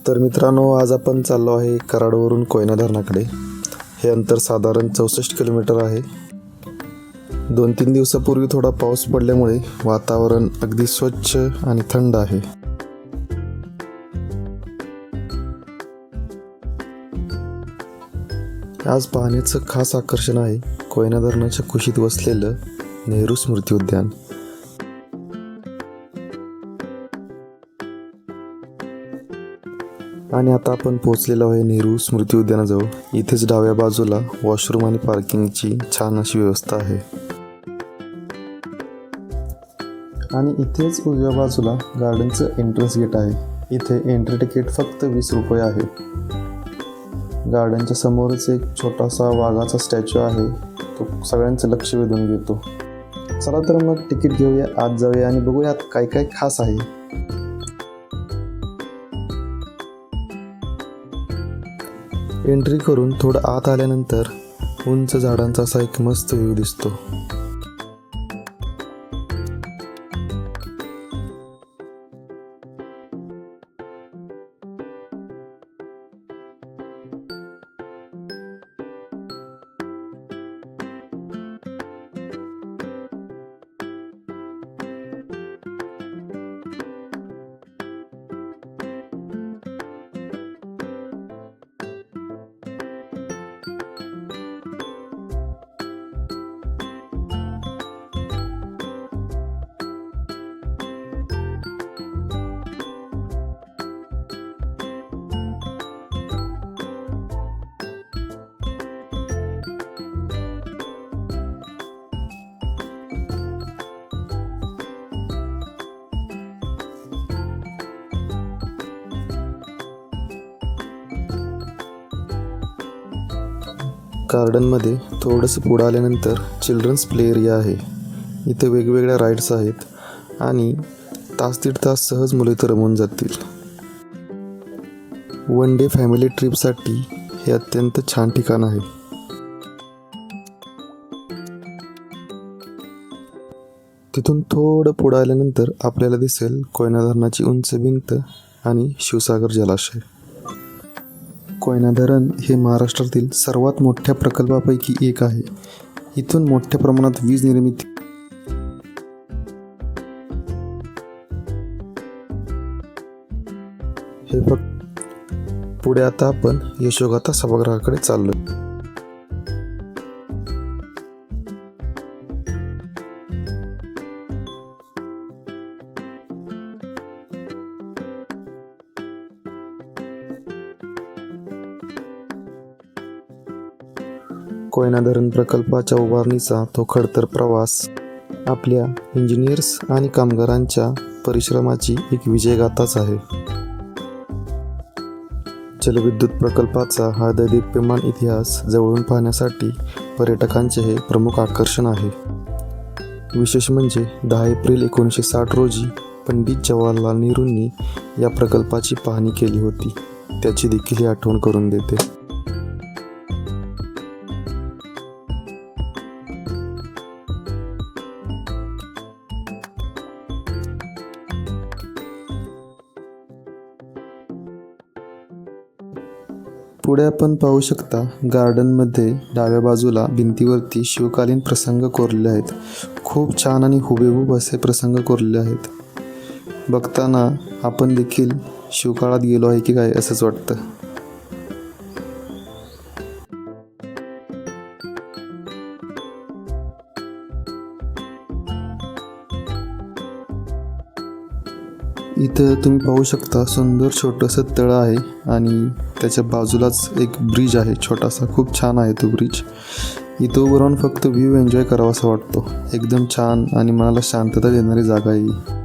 तर मित्रांनो, आज आपण चाललो आहे कराडवरून कोयना धरणाकडे. हे अंतर साधारण 64 किलोमीटर आहे. 2-3 दिवसापूर्वी थोडा पाऊस पडल्यामुळे वातावरण अगदी स्वच्छ आणि थंड आहे. आज पाहण्याचं खास आकर्षण आहे कोयना धरणाच्या कुशीत वसलेलं नेहरू स्मृती उद्यान. आणि आता आपण पोहोचलेलो आहे नेहरू स्मृती उद्यानाजवळ. इथेच डाव्या बाजूला वॉशरूम आणि पार्किंगची छान अशी व्यवस्था आहे. आणि इथेच उजव्या बाजूला गार्डनचं एंट्रन्स गेट आहे. इथे एंट्री तिकीट फक्त 20 रुपये आहे. गार्डनच्या समोरच एक छोटासा वाघाचा स्टॅच्यू आहे. तो सगळ्यांचं लक्ष वेधून घेतो. चला तर मग तिकीट घेऊया, आत जाऊया आणि बघूयात काय काय खास आहे. एंट्री करून थोडं आत आल्यानंतर उंच झाडांचा असा एक मस्त व्ह्यू दिसतो. गार्डनमध्ये थोडंसं पुढं आल्यानंतर चिल्ड्रन्स प्ले एरिया आहे. इथे वेगवेगळ्या राईड्स आहेत आणि तास-दीड तास सहज मुलं इथं रमून जातील. वन डे फॅमिली ट्रिपसाठी हे अत्यंत छान ठिकाण आहे. तिथून थोडं पुढं आल्यानंतर आपल्याला दिसेल कोयना धरणाची उंच भिंत आणि शिवसागर जलाशय. कोयना धरण हे महाराष्ट्रातील सर्वात मोठ्या प्रकल्पापैकी एक आहे. इथून मोठ्या प्रमाणात वीज निर्मिती हे फक्त. पुढे आता आपण यशोगाथा सभागृहाकडे चाललो. कोयना धरण प्रकल्पाच्या उभारणीचा तो खडतर प्रवास आपल्या इंजिनियर्स आणि कामगारांच्या परिश्रमाची एक विजयगाथाच आहे. जलविद्युत प्रकल्पाचा हा दैदिप्यमान इतिहास जवळून पाहण्यासाठी पर्यटकांचे हे प्रमुख आकर्षण आहे. विशेष म्हणजे 10 एप्रिल 1960 रोजी पंडित जवाहरलाल नेहरूंनी या प्रकल्पाची पाहणी केली होती. त्याची देखील ही आठवण करून देते. पुढे आपण पाहू शकता गार्डनमध्ये डाव्या बाजूला भिंतीवरती शिवकालीन प्रसंग कोरलेले आहेत. खूप छान आणि हुबेहूब असे प्रसंग कोरलेले आहेत. बघताना आपण देखील शिवकाळात गेलो आहे की काय असंच वाटतं. इथं तुम्ही पाहू शकता सुंदर छोटंसं तळं आहे आणि त्याच्या बाजूलाच एक ब्रिज आहे छोटासा. खूप छान आहे तो ब्रिज. इथं उभं राहून फक्त व्ह्यू एन्जॉय करावासा वाटतो. एकदम छान आणि मनाला शांतता देणारी जागा आहे.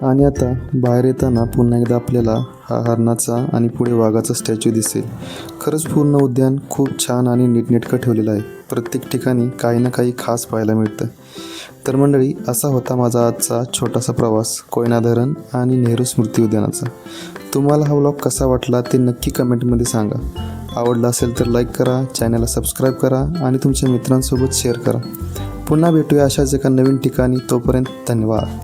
आणि आता बाहेर येताना पुन्हा एकदा आपल्याला हा हरणाचा आणि पुढे वाघाचा स्टॅच्यू दिसेल. खरंच पूर्ण उद्यान खूप छान आणि नीटनेटकं ठेवलेलं आहे. प्रत्येक ठिकाणी काही ना काही खास पाहायला मिळतं. तर मंडळी, असा होता माझा आजचा छोटासा प्रवास कोयना धरण आणि नेहरू स्मृती उद्यानाचा. तुम्हाला हा व्लॉग कसा वाटला ते नक्की कमेंटमध्ये सांगा. आवडला असेल तर लाईक करा, चॅनलला सबस्क्राईब करा आणि तुमच्या मित्रांसोबत शेअर करा. पुन्हा भेटूया अशाच एका नवीन ठिकाणी. तोपर्यंत धन्यवाद.